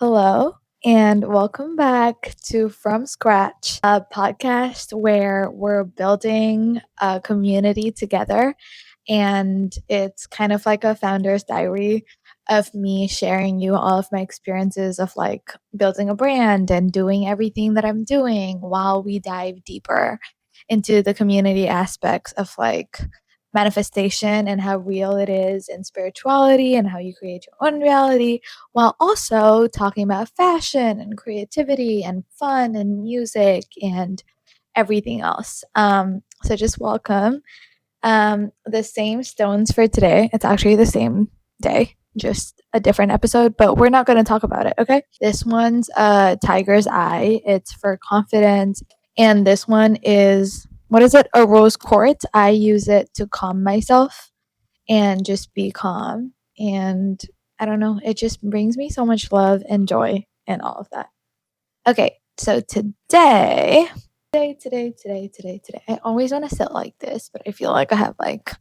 Hello, and welcome back to From Scratch, a podcast where we're building a community together. And it's kind of like a founder's diary of me sharing you all of my experiences of like building a brand and doing everything that I'm doing while we dive deeper into the community aspects of like manifestation and how real it is in spirituality and how you create your own reality while also talking about fashion and creativity and fun and music and everything else. So just welcome. The same stones for today. It's actually the same day, just a different episode, but we're not going to talk about it, okay? This one's Tiger's Eye. It's for confidence. And this one is, what is it? A rose quartz. I use it to calm myself and just be calm. And I don't know, it just brings me so much love and joy and all of that. Okay, so today. I always want to sit like this, but I feel like I have like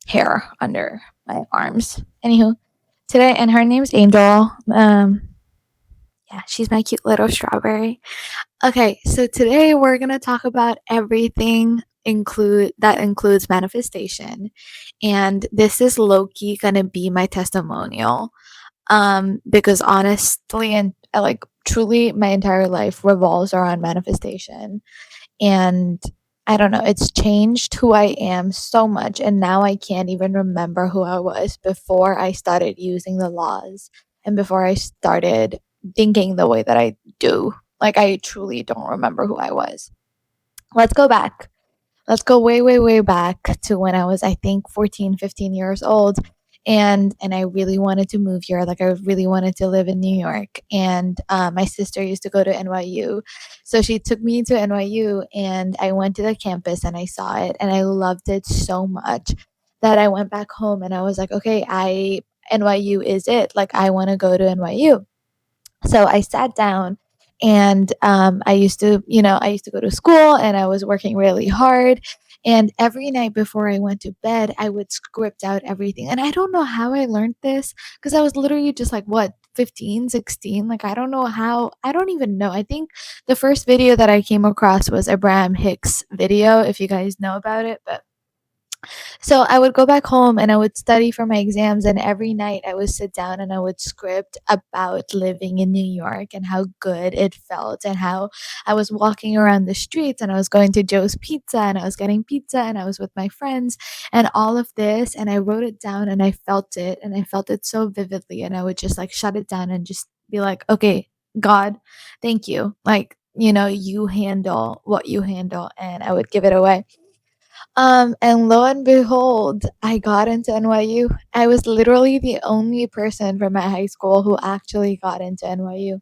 hair under my arms. Anywho, today, and her name's Angel. Yeah, she's my cute little strawberry. Okay, so today we're gonna talk about everything includes manifestation, and this is low key gonna be my testimonial. Because honestly and like truly, my entire life revolves around manifestation, and I don't know, it's changed who I am so much, and now I can't even remember who I was before I started using the laws and before I started thinking the way that I do. Like, I truly don't remember who I was. Let's go back. Let's go way, way, way back to when I was, I think, 14, 15 years old. And I really wanted to move here. Like, I really wanted to live in New York. And my sister used to go to NYU. So she took me to NYU, and I went to the campus and I saw it. And I loved it so much that I went back home and I was like, okay, NYU is it. Like, I want to go to NYU. So I sat down and I used to go to school and I was working really hard. And every night before I went to bed, I would script out everything. And I don't know how I learned this because I was literally just like, what, 15, 16? Like, I don't know how, I don't even know. I think the first video that I came across was Abraham Hicks' video, if you guys know about it. But so I would go back home and I would study for my exams, and every night I would sit down and I would script about living in New York and how good it felt, and how I was walking around the streets and I was going to Joe's Pizza and I was getting pizza and I was with my friends and all of this. And I wrote it down and I felt it, and I felt it so vividly. And I would just like shut it down and just be like, okay, God, thank you. Like, you handle what you handle. And I would give it away. And lo and behold, I got into NYU. I was literally the only person from my high school who actually got into NYU.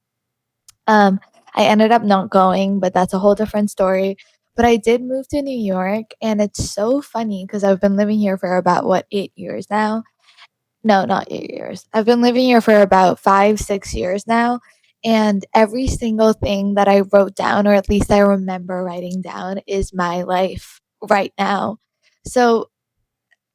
Um, I ended up not going, but that's a whole different story. But I did move to New York, and it's so funny because I've been living here for about what, 8 years now? No, not 8 years. I've been living here for about 5, 6 years now. And every single thing that I wrote down, or at least I remember writing down, is my life right now. So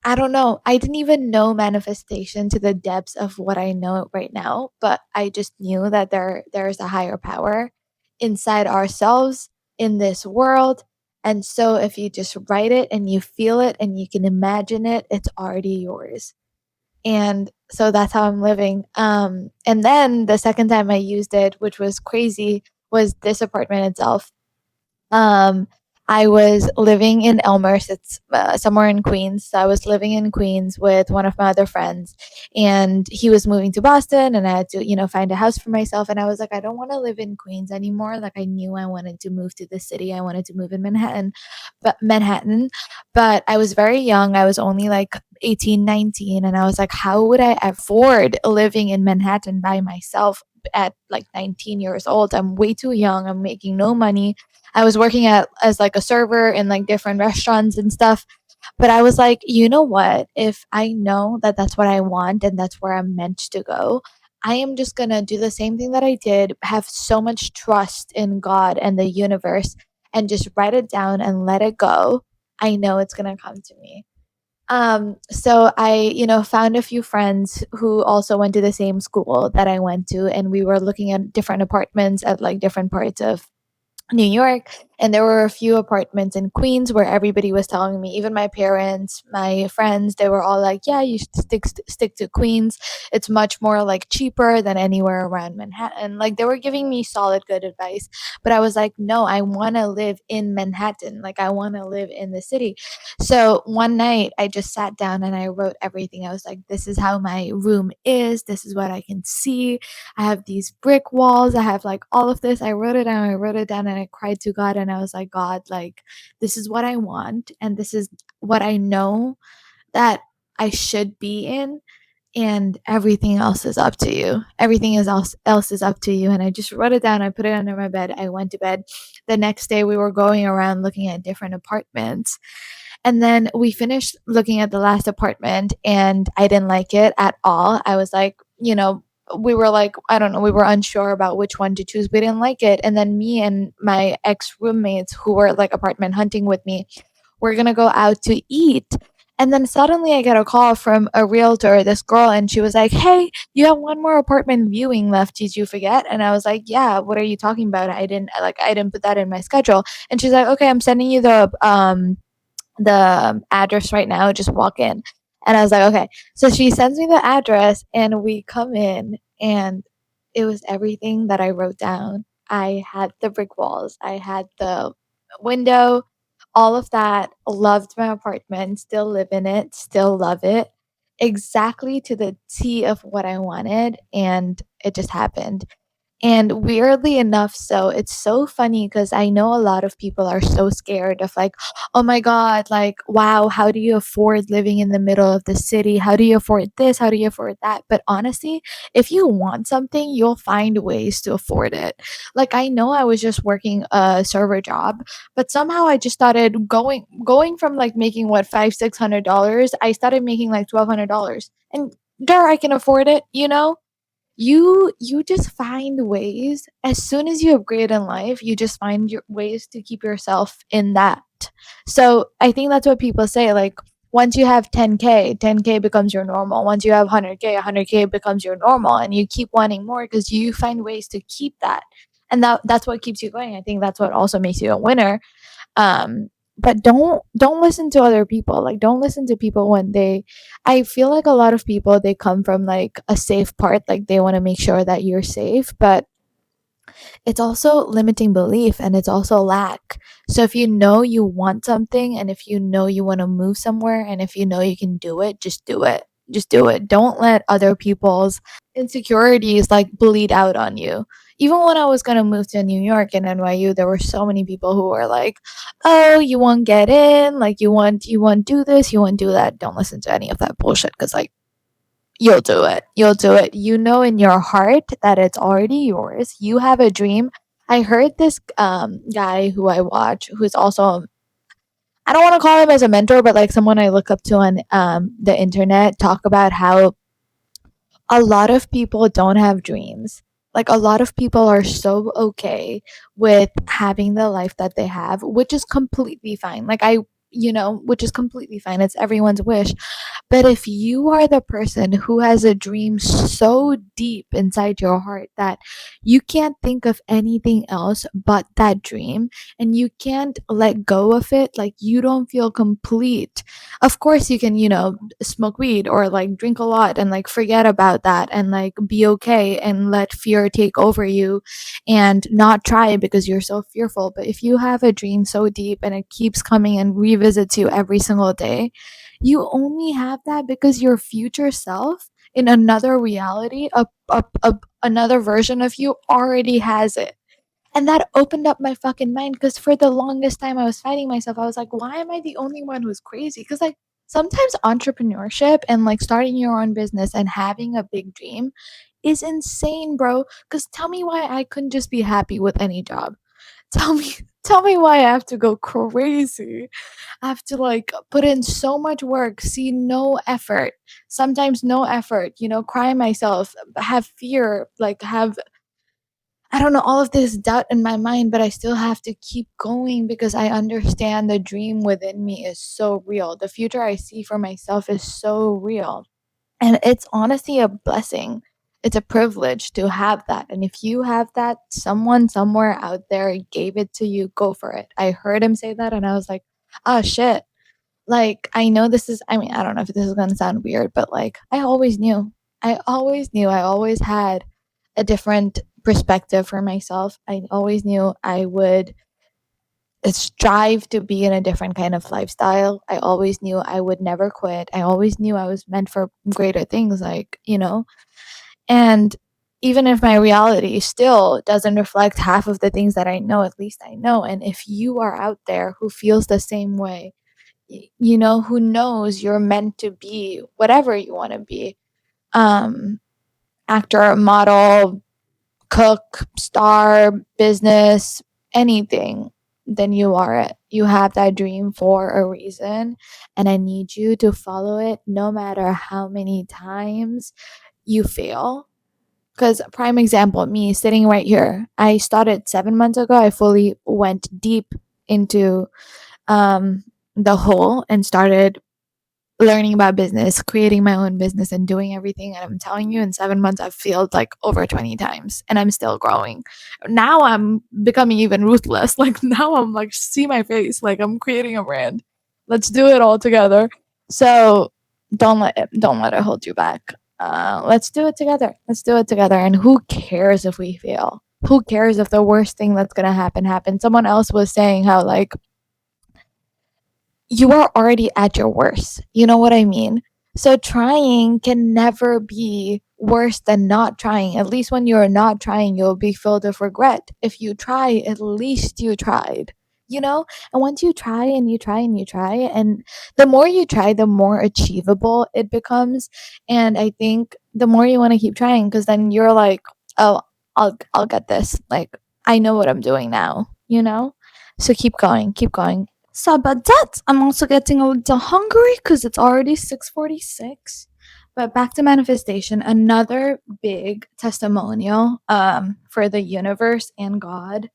I don't know. I didn't even know manifestation to the depths of what I know right now, but I just knew that there's a higher power inside ourselves in this world. And so if you just write it and you feel it and you can imagine it, it's already yours. And so that's how I'm living. And then the second time I used it, which was crazy, was this apartment itself. Um, I was living in Elmhurst. It's somewhere in Queens. So I was living in Queens with one of my other friends, and he was moving to Boston, and I had to, find a house for myself. And I was like, I don't want to live in Queens anymore. Like, I knew I wanted to move to the city. I wanted to move in Manhattan, but I was very young. I was only like 18, 19, and I was like, how would I afford living in Manhattan by myself at like 19 years old? I'm way too young. I'm making no money. I was working as like a server in like different restaurants and stuff. But I was like, you know what? If I know that that's what I want and that's where I'm meant to go, I am just going to do the same thing that I did, have so much trust in God and the universe, and just write it down and let it go. I know it's going to come to me. So I found a few friends who also went to the same school that I went to, and we were looking at different apartments at like different parts of New York, and there were a few apartments in Queens where everybody was telling me, even my parents, my friends, they were all like, "Yeah, you should stick to Queens. It's much more like cheaper than anywhere around Manhattan." Like they were giving me solid good advice, but I was like, "No, I want to live in Manhattan. Like I want to live in the city." So one night I just sat down and I wrote everything. I was like, "This is how my room is. This is what I can see. I have these brick walls. I have like all of this." I wrote it down. I wrote it down and I cried to God and I was like, "God, like this is what I want and this is what I know that I should be in, and everything else is up to you. Everything else is up to you." And I just wrote it down. I put it under my bed. I went to bed. The next day we were going around looking at different apartments. And then we finished looking at the last apartment and I didn't like it at all. I was like, we were like, I don't know, we were unsure about which one to choose. We didn't like it. And then me and my ex roommates who were like apartment hunting with me, we're going to go out to eat. And then suddenly I get a call from a realtor, this girl, and she was like, "Hey, you have one more apartment viewing left. Did you forget?" And I was like, "Yeah, what are you talking about? I didn't put that in my schedule." And she's like, "Okay, I'm sending you the address right now, just walk in." And I was like, "Okay." So she sends me the address and we come in and it was everything that I wrote down. I had the brick walls, I had the window, all of that. Loved my apartment, still live in it, still love it. Exactly to the T of what I wanted, and it just happened. And weirdly enough, so it's so funny because I know a lot of people are so scared of like, "Oh my God, like, wow, how do you afford living in the middle of the city? How do you afford this? How do you afford that?" But honestly, if you want something, you'll find ways to afford it. Like I know I was just working a server job, but somehow I just started going from like making what $500-600. I started making like $1,200. And there I can afford it. You just find ways. As soon as you upgrade in life, you just find your ways to keep yourself in that. So I think that's what people say, like once you have 10K becomes your normal. Once you have 100K becomes your normal, and you keep wanting more because you find ways to keep that. And that's what keeps you going. I think that's what also makes you a winner. But don't listen to other people. Like don't listen to people when they I feel like a lot of people, they come from like a safe part, like they want to make sure that you're safe, but it's also limiting belief and it's also lack. So if you know you want something, and if you know you want to move somewhere, and if you know you can do it, just do it. Just do it. Don't let other people's insecurities like bleed out on you. Even when I was going to move to New York and NYU, there were so many people who were like, "Oh, you won't get in, like you won't do this, you won't do that." Don't listen to any of that bullshit cuz like you'll do it. You'll do it. You know in your heart that it's already yours. You have a dream. I heard this guy who I watch, who's also, I don't want to call him as a mentor, but like someone I look up to on the internet, talk about how a lot of people don't have dreams. Like a lot of people are so okay with having the life that they have, which is completely fine. Which is completely fine. It's everyone's wish. But if you are the person who has a dream so deep inside your heart that you can't think of anything else but that dream, and you can't let go of it, like you don't feel complete. Of course, you can, smoke weed or like drink a lot and like forget about that and like be okay and let fear take over you and not try because you're so fearful. But if you have a dream so deep and it keeps coming and revisits you every single day, you only have that because your future self in another reality, another version of you already has it. And that opened up my fucking mind because for the longest time I was fighting myself. I was like, why am I the only one who's crazy? Because like sometimes entrepreneurship and like starting your own business and having a big dream is insane, bro. Because tell me why I couldn't just be happy with any job. Tell me, tell me why I have to go crazy. I have to like put in so much work, see no effort, sometimes no effort, cry myself, have fear, like have I don't know, all of this doubt in my mind, but I still have to keep going because I understand the dream within me is so real. The future I see for myself is so real. And it's honestly a blessing. It's a privilege to have that. And if you have that, someone somewhere out there gave it to you, go for it. I heard him say that and I was like, oh shit. Like, I know this is, I mean, I don't know if this is going to sound weird, but like, I always knew. I always knew. I always had a different perspective for myself. I always knew I would strive to be in a different kind of lifestyle. I always knew I would never quit. I always knew I was meant for greater things, like, and even if my reality still doesn't reflect half of the things that I know, at least I know. And if you are out there who feels the same way, who knows you're meant to be whatever you want to be, um, actor, model, cook, star, business, anything, then you are it. You have that dream for a reason. And I need you to follow it no matter how many times you fail. Because, prime example, me sitting right here, I started 7 months ago. I fully went deep into um, the hole and started learning about business, creating my own business, and doing everything. And I'm telling you, in 7 months, I've failed like over 20 times and I'm still growing. Now I'm becoming even ruthless. Like, now I'm like, see my face, like, I'm creating a brand. Let's do it all together. So don't let it hold you back. Let's do it together. Let's do it together. And who cares if we fail? Who cares if the worst thing that's gonna happen happens? Someone else was saying how, like, you are already at your worst. You know what I mean? So trying can never be worse than not trying. At least when you're not trying, you'll be filled with regret. If you try, at least you tried. You know? And once you try and you try and you try, and the more you try, the more achievable it becomes. And I think the more you want to keep trying, because then you're like, oh, I'll get this. Like, I know what I'm doing now. So keep going, keep going. So about that, I'm also getting a little hungry because it's already 6:46. But back to manifestation, another big testimonial for the universe and God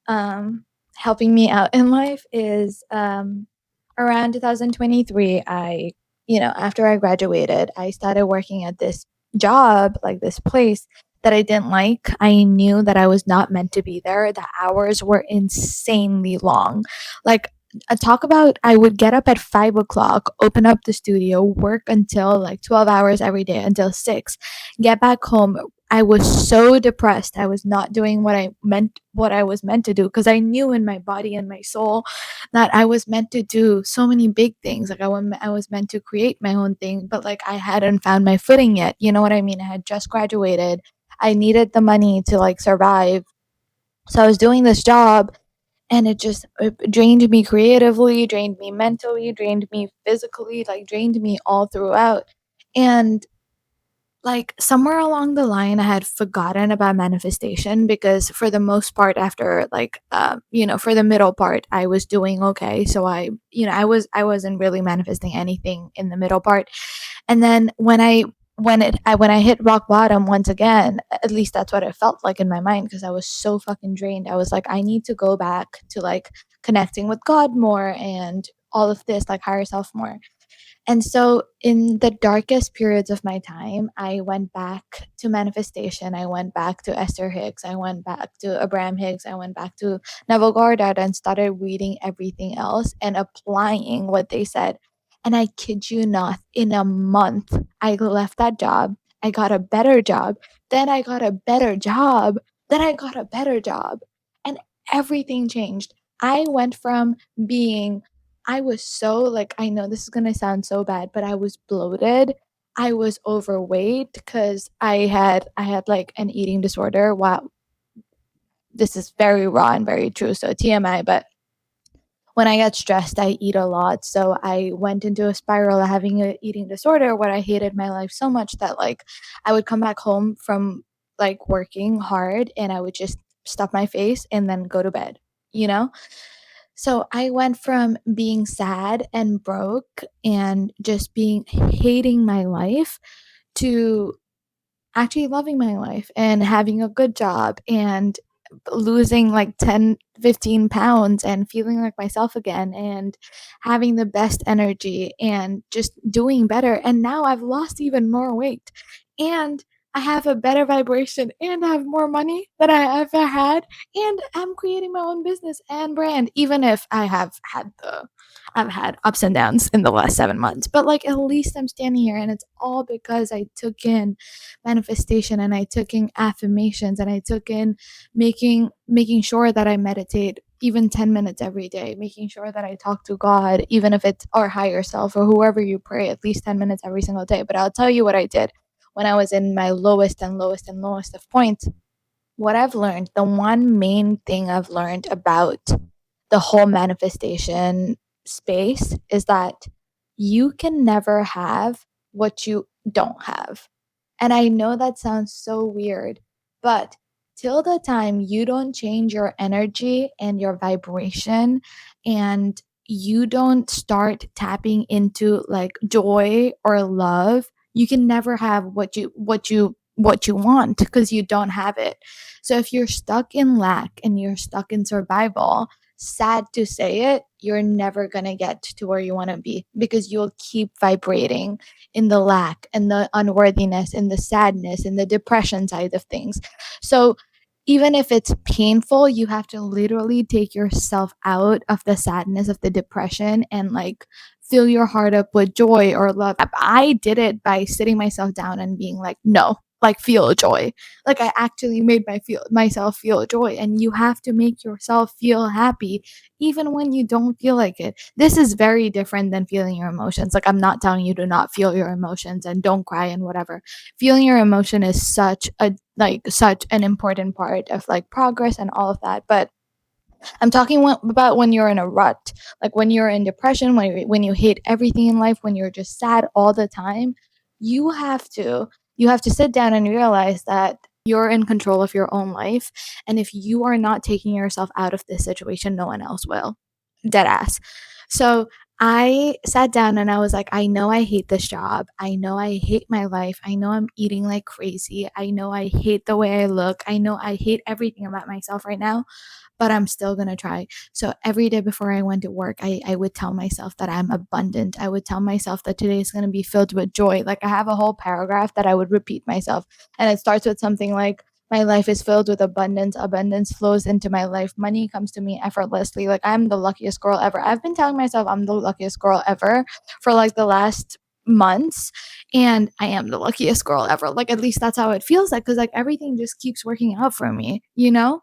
um, helping me out in life is around 2023. After I graduated, I started working at this job, like this place that I didn't like. I knew that I was not meant to be there. The hours were insanely long. Like, talk about, I would get up at 5 o'clock, open up the studio, work until like 12 hours every day until 6, get back home. I was so depressed. I was not doing what I was meant to do, because I knew in my body and my soul that I was meant to do so many big things. Like, I was meant to create my own thing, but like, I hadn't found my footing yet. You know what I mean? I had just graduated. I needed the money to like survive. So I was doing this job, and it drained me creatively, drained me mentally, drained me physically, like drained me all throughout. And like, somewhere along the line, I had forgotten about manifestation, because for the most part, after like for the middle part, I was doing okay. So I wasn't really manifesting anything in the middle part. And then when I hit rock bottom once again, at least that's what it felt like in my mind, because I was so fucking drained. I was like, I need to go back to like connecting with God more and all of this, like higher self more. And so, in the darkest periods of my time, I went back to manifestation. I went back to Esther Hicks. I went back to Abraham Hicks. I went back to Neville Goddard and started reading everything else and applying what they said. And I kid you not, in a month, I left that job. I got a better job. Then I got a better job. Then I got a better job. And everything changed. I went from being I was so, like, I know this is gonna sound so bad, but I was bloated. I was overweight because I had like an eating disorder. Wow, this is very raw and very true. So TMI, but when I get stressed, I eat a lot. So I went into a spiral of having an eating disorder where I hated my life so much that like I would come back home from like working hard and I would just stuff my face and then go to bed, you know? So I went from being sad and broke and just being hating my life to actually loving my life and having a good job and losing like 10, 15 pounds and feeling like myself again and having the best energy and just doing better. And now I've lost even more weight and I have a better vibration and I have more money than I ever had. And I'm creating my own business and brand, even if I've had ups and downs in the last 7 months. But like at least I'm standing here and it's all because I took in manifestation and I took in affirmations and I took in making sure that I meditate even 10 minutes every day, making sure that I talk to God, even if it's our higher self or whoever you pray, at least 10 minutes every single day. But I'll tell you what I did when I was in my lowest of points. What I've learned, the one main thing I've learned about the whole manifestation space is that you can never have what you don't have. And I know that sounds so weird, but till the time you don't change your energy and your vibration and you don't start tapping into like joy or love, you can never have what you want because you don't have it. So if you're stuck in lack and you're stuck in survival, sad to say it, you're never going to get to where you want to be because you'll keep vibrating in the lack and the unworthiness and the sadness and the depression side of things. So even if it's painful, you have to literally take yourself out of the sadness of the depression and like fill your heart up with joy or love. I did it by sitting myself down and being like, no, like feel joy. Like I actually made myself feel joy. And you have to make yourself feel happy even when you don't feel like it. This is very different than feeling your emotions. Like I'm not telling you to not feel your emotions and don't cry and whatever. Feeling your emotion is such an important part of like progress and all of that. But I'm talking about when you're in a rut, like when you're in depression, when you hate everything in life, when you're just sad all the time. You have to you have to sit down and realize that you're in control of your own life, and if you are not taking yourself out of this situation, no one else will. Dead ass. So I sat down and I was like, I know I hate this job. I know I hate my life. I know I'm eating like crazy. I know I hate the way I look. I know I hate everything about myself right now, but I'm still gonna try. So every day before I went to work, I would tell myself that I'm abundant. I would tell myself that today is gonna be filled with joy. Like I have a whole paragraph that I would repeat myself. And it starts with something like, my life is filled with abundance. Abundance flows into my life. Money comes to me effortlessly. Like I'm the luckiest girl ever. I've been telling myself I'm the luckiest girl ever for like the last months, and I am the luckiest girl ever. Like at least that's how it feels like, because like everything just keeps working out for me, you know?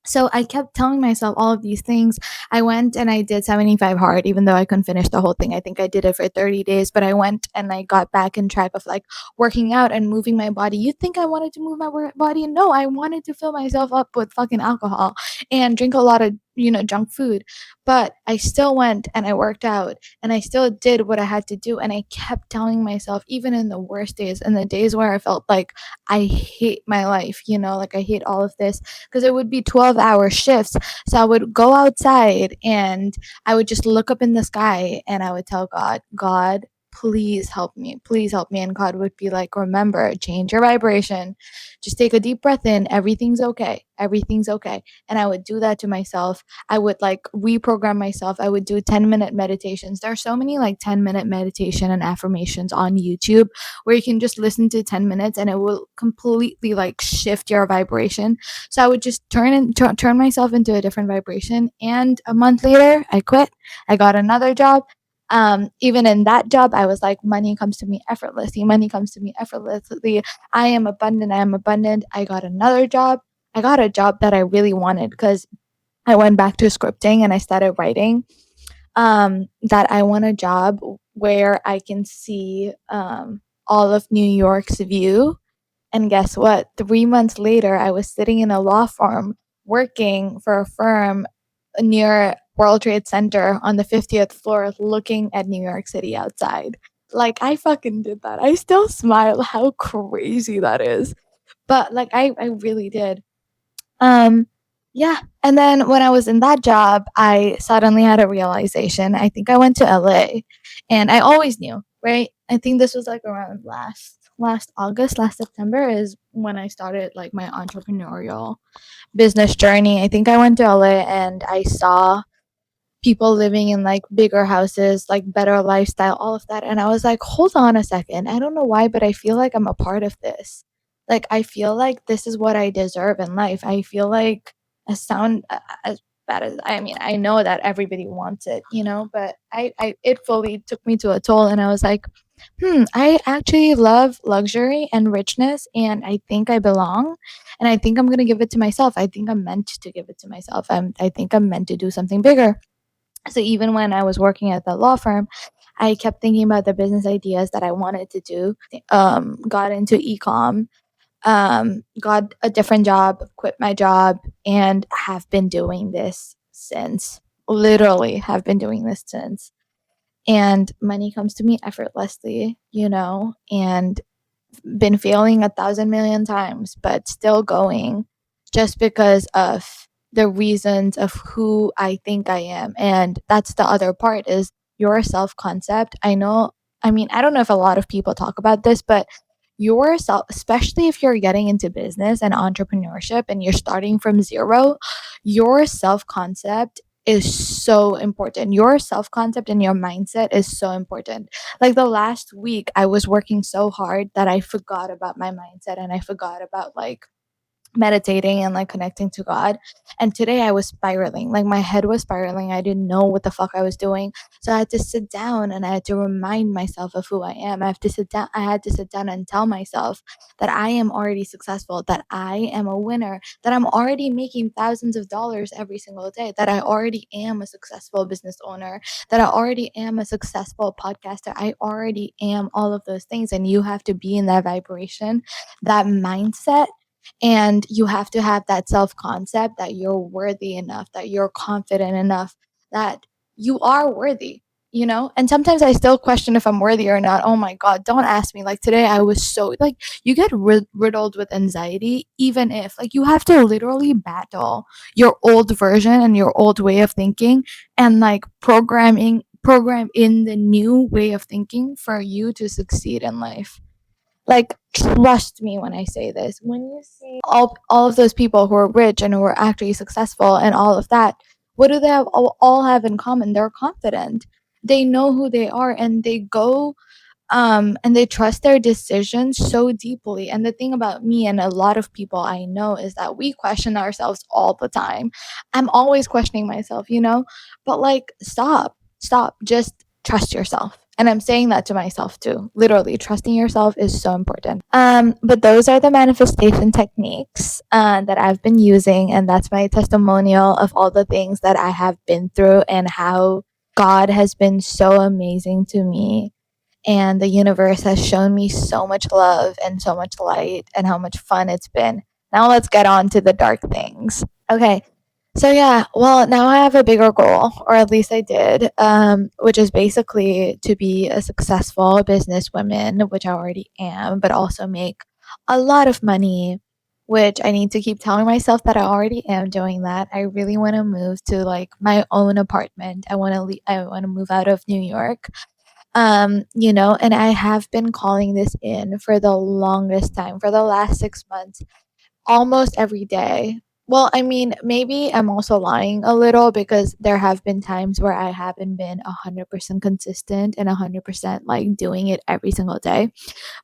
So I kept telling myself all of these things. I went and I did 75 hard, even though I couldn't finish the whole thing. I think I did it for 30 days, but I went and I got back in track of like working out and moving my body. You think I wanted to move my body? No, I wanted to fill myself up with fucking alcohol and drink a lot of, junk food. But I still went and I worked out and I still did what I had to do. And I kept telling myself, even in the worst days, in the days where I felt like I hate my life, like I hate all of this, because it would be 12-hour shifts. So I would go outside and I would just look up in the sky and I would tell God, God, please help me. Please help me. And God would be like, remember, change your vibration. Just take a deep breath in. Everything's okay. Everything's okay. And I would do that to myself. I would like reprogram myself. I would do 10-minute meditations. There are so many like 10-minute meditation and affirmations on YouTube where you can just listen to 10 minutes and it will completely like shift your vibration. So I would just turn myself into a different vibration. And a month later, I quit. I got another job. Even in that job, I was like, money comes to me effortlessly. Money comes to me effortlessly. I am abundant. I am abundant. I got another job. I got a job that I really wanted because I went back to scripting and I started writing. That I want a job where I can see all of New York's view. And guess what? 3 months later, I was sitting in a law firm working for a firm near World Trade Center on the 50th floor looking at New York City outside. Like, I fucking did that. I still smile how crazy that is. But, like, I really did. Um, yeah. And then when I was in that job, I suddenly had a realization. I think I went to LA and I always knew, right? I think this was like around last last August, last September is when I started like my entrepreneurial business journey. I think I went to LA and I saw people living in like bigger houses, like better lifestyle, all of that. And I was like, hold on a second. I don't know why, but I feel like I'm a part of this. Like, I feel like this is what I deserve in life. I feel like as bad as I mean, I know that everybody wants it, but it fully took me to a toll. And I was like, I actually love luxury and richness, and I think I belong, and I think I'm gonna give it to myself. I think I'm meant to give it to myself. I think I'm meant to do something bigger. So even when I was working at the law firm, I kept thinking about the business ideas that I wanted to do. Got into ecom, got a different job, quit my job, and have been doing this since. Literally, have been doing this since. And money comes to me effortlessly, and been failing 1,000 million times, but still going just because of the reasons of who I think I am. And that's the other part is your self concept. I mean, I don't know if a lot of people talk about this, but yourself, especially if you're getting into business and entrepreneurship and you're starting from zero, your self concept is so important. Your self concept and your mindset is so important. Like the last week, I was working so hard that I forgot about my mindset and I forgot about like meditating and like connecting to God. And today I was spiraling. Like my head was spiraling. I didn't know what the fuck I was doing. So I had to sit down and I had to remind myself of who I am. I had to sit down and tell myself that I am already successful, that I am a winner, that I'm already making thousands of dollars every single day, that I already am a successful business owner, that I already am a successful podcaster. I already am all of those things. And you have to be in that vibration, that mindset, and you have to have that self concept that you're worthy enough, that you're confident enough, that you are worthy. And sometimes I still question if I'm worthy or not. Oh my God, don't ask me. Like today, I was so like, you get riddled with anxiety, even if like you have to literally battle your old version and your old way of thinking and like program in the new way of thinking for you to succeed in life. Like, trust me when I say this. When you see all of those people who are rich and who are actually successful and all of that, what do they all have in common? They're confident. They know who they are and they go and they trust their decisions so deeply. And the thing about me and a lot of people I know is that we question ourselves all the time. I'm always questioning myself, but like stop, just trust yourself. And I'm saying that to myself too. Literally, trusting yourself is so important. But those are the manifestation techniques that I've been using, and that's my testimonial of all the things that I have been through and how God has been so amazing to me, and the universe has shown me so much love and so much light and how much fun it's been. Now let's get on to the dark things. Okay. So yeah, well, now I have a bigger goal, or at least I did, which is basically to be a successful businesswoman, which I already am, but also make a lot of money, which I need to keep telling myself that I already am doing that. I really want to move to like my own apartment. I want to move out of New York, and I have been calling this in for the longest time, for the last 6 months, almost every day. Well, I mean, maybe I'm also lying a little because there have been times where I haven't been 100% consistent and 100% like doing it every single day.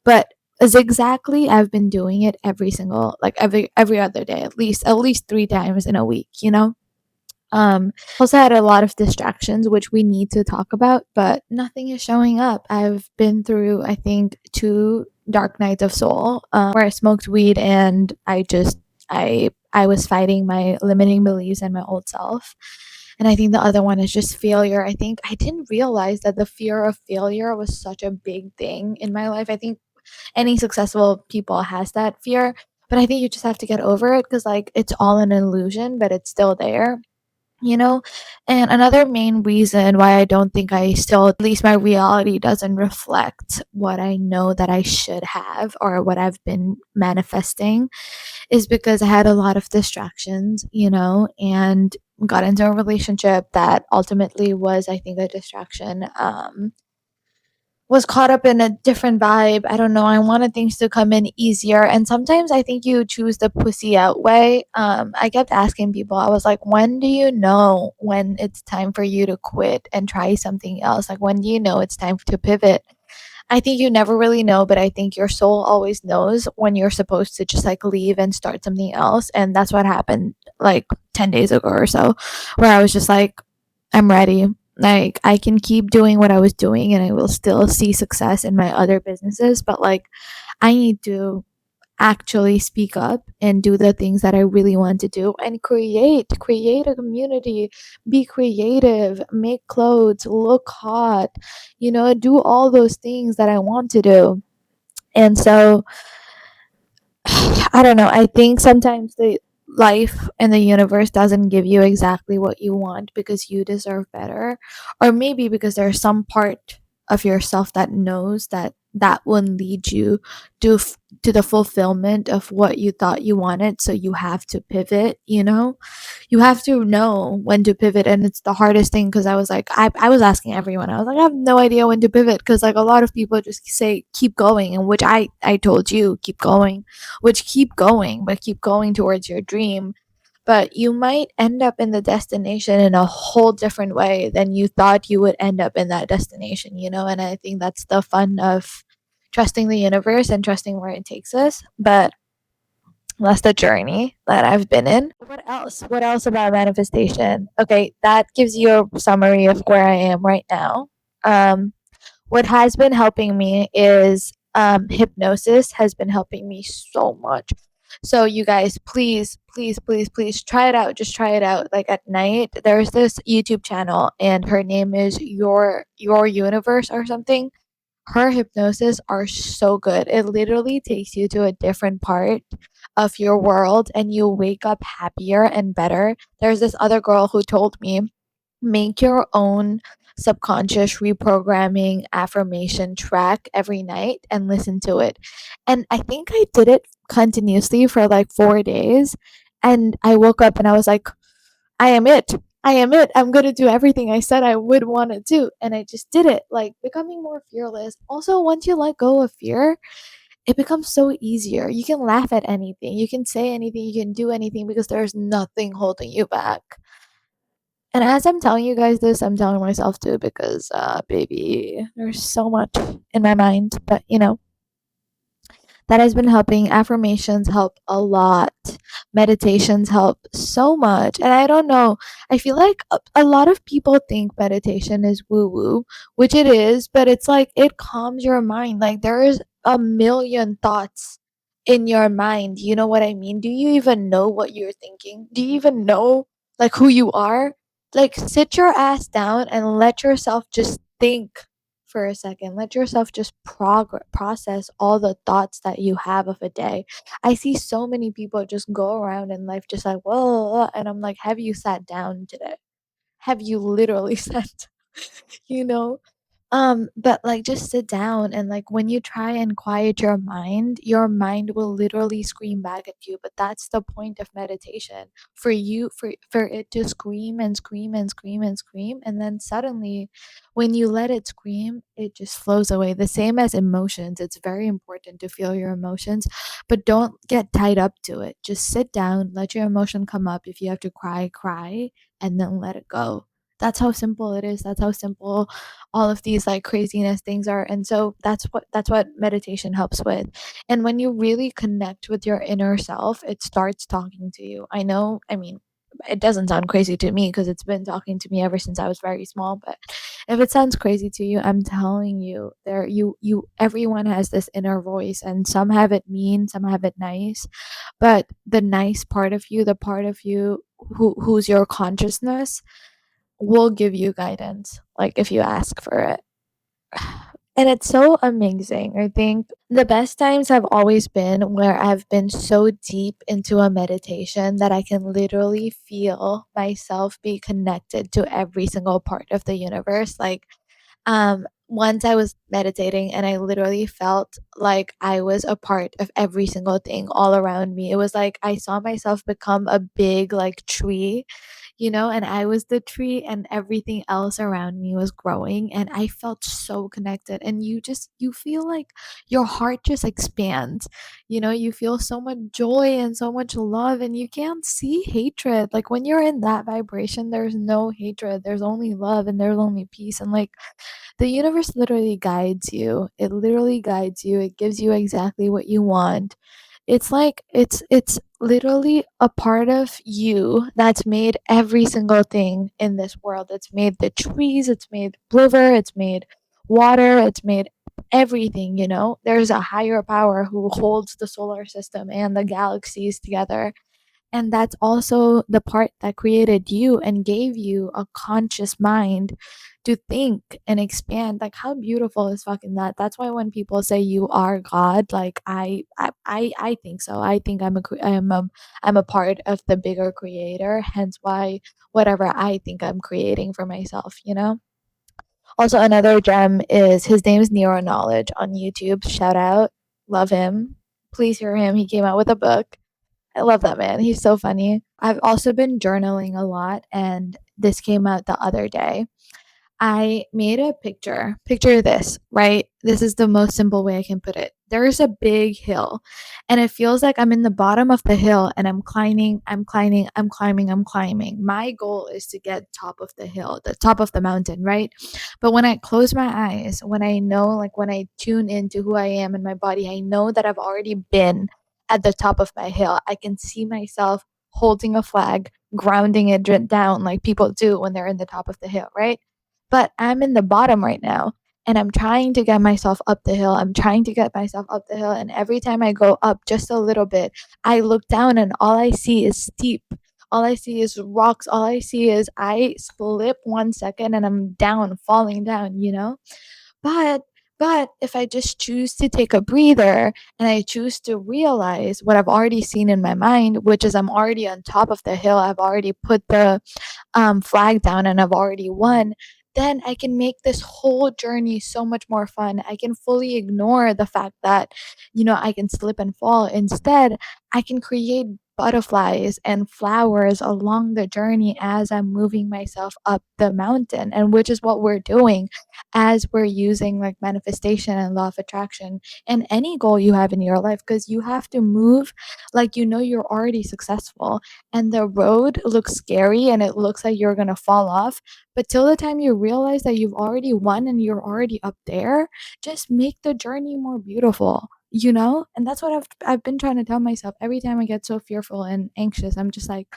But as exactly, I've been doing it like every other day, at least 3 times in a week. Also had a lot of distractions, which we need to talk about, but nothing is showing up. I've been through, I think, 2 dark nights of soul, where I smoked weed and I was fighting my limiting beliefs and my old self. And I think the other one is just failure. I think I didn't realize that the fear of failure was such a big thing in my life. I think any successful people has that fear, but I think you just have to get over it because like it's all an illusion, but it's still there you know and another main reason why I don't think I still, at least my reality doesn't reflect what I know that I should have or what I've been manifesting, is because I had a lot of distractions, and got into a relationship that ultimately was, I think, a distraction, was caught up in a different vibe. I don't know. I wanted things to come in easier. And sometimes I think you choose the pussy out way. I kept asking people, I was like, when do you know when it's time for you to quit and try something else? Like, when do you know it's time to pivot? I think you never really know, but I think your soul always knows when you're supposed to just like leave and start something else. And that's what happened like 10 days ago or so, where I was just like, I'm ready. Like, I can keep doing what I was doing and I will still see success in my other businesses, but like, I need to actually speak up and do the things that I really want to do and create a community, be creative, make clothes, look hot, do all those things that I want to do. And so I don't know. I think sometimes the life and the universe doesn't give you exactly what you want because you deserve better, or maybe because there's some part of yourself that knows that that will lead you to the fulfillment of what you thought you wanted. So you have to pivot. You have to know when to pivot, and it's the hardest thing because I was like, I was asking everyone, I was like, I have no idea when to pivot because like a lot of people just say keep going, and which I told you keep going, which keep going, but keep going towards your dream. But you might end up in the destination in a whole different way than you thought you would end up in that destination, and I think that's the fun of trusting the universe and trusting where it takes us. But that's the journey that I've been in. What else? What else about manifestation? Okay, that gives you a summary of where I am right now. Um, what has been helping me is hypnosis has been helping me so much. So you guys, please, please, please, please try it out. Just try it out. Like at night, there's this YouTube channel, and her name is Your Universe or something. Her hypnosis are so good. It literally takes you to a different part of your world and you wake up happier and better. There's this other girl who told me, make your own subconscious reprogramming affirmation track every night and listen to it. And I think I did it continuously for like 4 days, and I woke up and I was like, I am it. I am it. I'm going to do everything I said I would want to do. And I just did it. Like becoming more fearless. Also, once you let go of fear, it becomes so easier. You can laugh at anything. You can say anything. You can do anything because there's nothing holding you back. And as I'm telling you guys this, I'm telling myself too because, baby, there's so much in my mind. But, that has been helping. Affirmations help a lot. Meditations help so much. And I don't know, I feel like a lot of people think meditation is woo woo, which it is, but it's like it calms your mind. Like there is a million thoughts in your mind. You know what I mean? Do you even know what you're thinking? Do you even know like who you are? Like sit your ass down and let yourself just think for a second. Let yourself just process all the thoughts that you have of a day. I see so many people just go around in life just like, whoa, and I'm like, have you sat down today? Have you literally sat, you know? But like just sit down and like when you try and quiet your mind will literally scream back at you. But that's the point of meditation. For it to scream and scream and scream and scream, and then suddenly when you let it scream, it just flows away. The same as emotions. It's very important to feel your emotions, but don't get tied up to it. Just sit down, let your emotion come up. If you have to cry, cry, and then let it go. That's how simple it is. That's how simple all of these like craziness things are. And so that's what meditation helps with. And when you really connect with your inner self, it starts talking to you. I know, I mean, it doesn't sound crazy to me because it's been talking to me ever since I was very small, but if it sounds crazy to you, I'm telling you, everyone has this inner voice, and some have it mean, some have it nice, but the nice part of you, the part of you who's your consciousness, will give you guidance, like if you ask for it. And it's so amazing. I think the best times have always been where I've been so deep into a meditation that I can literally feel myself be connected to every single part of the universe. Like once I was meditating and I literally felt like I was a part of every single thing all around me. It was like I saw myself become a big like tree, and I was the tree and everything else around me was growing and I felt so connected, and you feel like your heart just expands. You feel so much joy and so much love, and you can't see hatred. Like when you're in that vibration, there's no hatred. There's only love and there's only peace, and like the universe literally guides you. It literally guides you. It gives you exactly what you want. It's like it's literally a part of you that's made every single thing in this world. It's made the trees, it's made river, it's made water, it's made everything. There's a higher power who holds the solar system and the galaxies together, and that's also the part that created you and gave you a conscious mind to think and expand. Like how beautiful is fucking that? That's why when people say you are God, like I think so. I think I'm a part of the bigger creator, hence why whatever I think I'm creating for myself. Also, another gem is his name is Neuro Knowledge on YouTube. Shout out. Love him. Please hear him. He came out with a book. I love that man. He's so funny. I've also been journaling a lot, and this came out the other day. I made a picture. Picture this, right? This is the most simple way I can put it. There's a big hill, and it feels like I'm in the bottom of the hill and I'm climbing, I'm climbing, I'm climbing, I'm climbing. My goal is to get top of the hill, the top of the mountain, right? But when I close my eyes, when I know, like when I tune into who I am in my body, I know that I've already been at the top of my hill. I can see myself holding a flag, grounding it down like people do when they're in the top of the hill, right? But I'm in the bottom right now and I'm trying to get myself up the hill. I'm trying to get myself up the hill. And every time I go up just a little bit, I look down and all I see is steep. All I see is rocks. All I see is I slip 1 second and I'm down, falling down. But if I just choose to take a breather and I choose to realize what I've already seen in my mind, which is I'm already on top of the hill, I've already put the flag down and I've already won, then I can make this whole journey so much more fun. I can fully ignore the fact that, I can slip and fall. Instead, I can create butterflies and flowers along the journey as I'm moving myself up the mountain, and which is what we're doing as we're using like manifestation and law of attraction and any goal you have in your life, because you have to move like you're already successful, and the road looks scary and it looks like you're going to fall off. But till the time you realize that you've already won and you're already up there, just make the journey more beautiful. And that's what I've been trying to tell myself every time I get so fearful and anxious. I'm just like,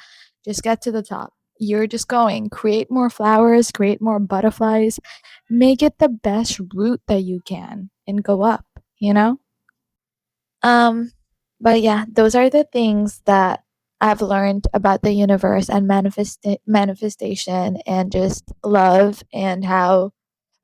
just get to the top. You're just going, create more flowers, create more butterflies, make it the best route that you can and go up. Um, but yeah, those are the things that I've learned about the universe and manifestation and just love, and how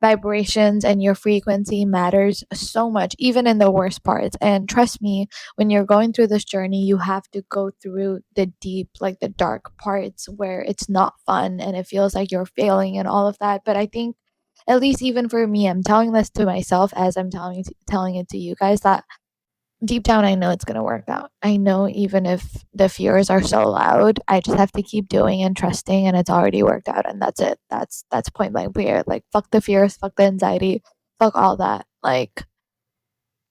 vibrations and your frequency matters so much, even in the worst parts. And trust me, when you're going through this journey, you have to go through the deep, like the dark parts where it's not fun and it feels like you're failing and all of that. But I think, at least even for me, I'm telling this to myself as I'm telling it to you guys, that deep down I know it's going to work out. I know even if the fears are so loud, I just have to keep doing and trusting, and it's already worked out, and that's it. That's point blank period. Like fuck the fears, fuck the anxiety, fuck all that. Like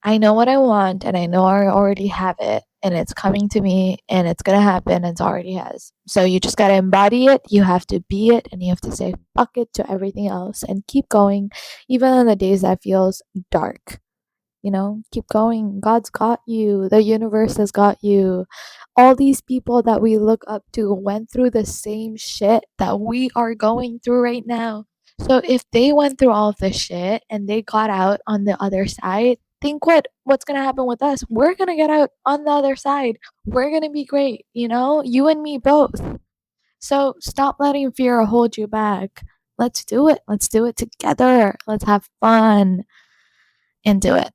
I know what I want and I know I already have it and it's coming to me and it's going to happen, and it already has. So you just got to embody it, you have to be it, and you have to say fuck it to everything else and keep going even on the days that feels dark. Keep going. God's got you. The universe has got you. All these people that we look up to went through the same shit that we are going through right now. So if they went through all of this shit and they got out on the other side, think what's going to happen with us. We're going to get out on the other side. We're going to be great. You and me both. So stop letting fear hold you back. Let's do it. Let's do it together. Let's have fun and do it.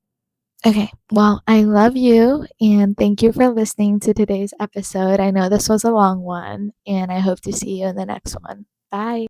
Okay, well, I love you and thank you for listening to today's episode. I know this was a long one, and I hope to see you in the next one. Bye.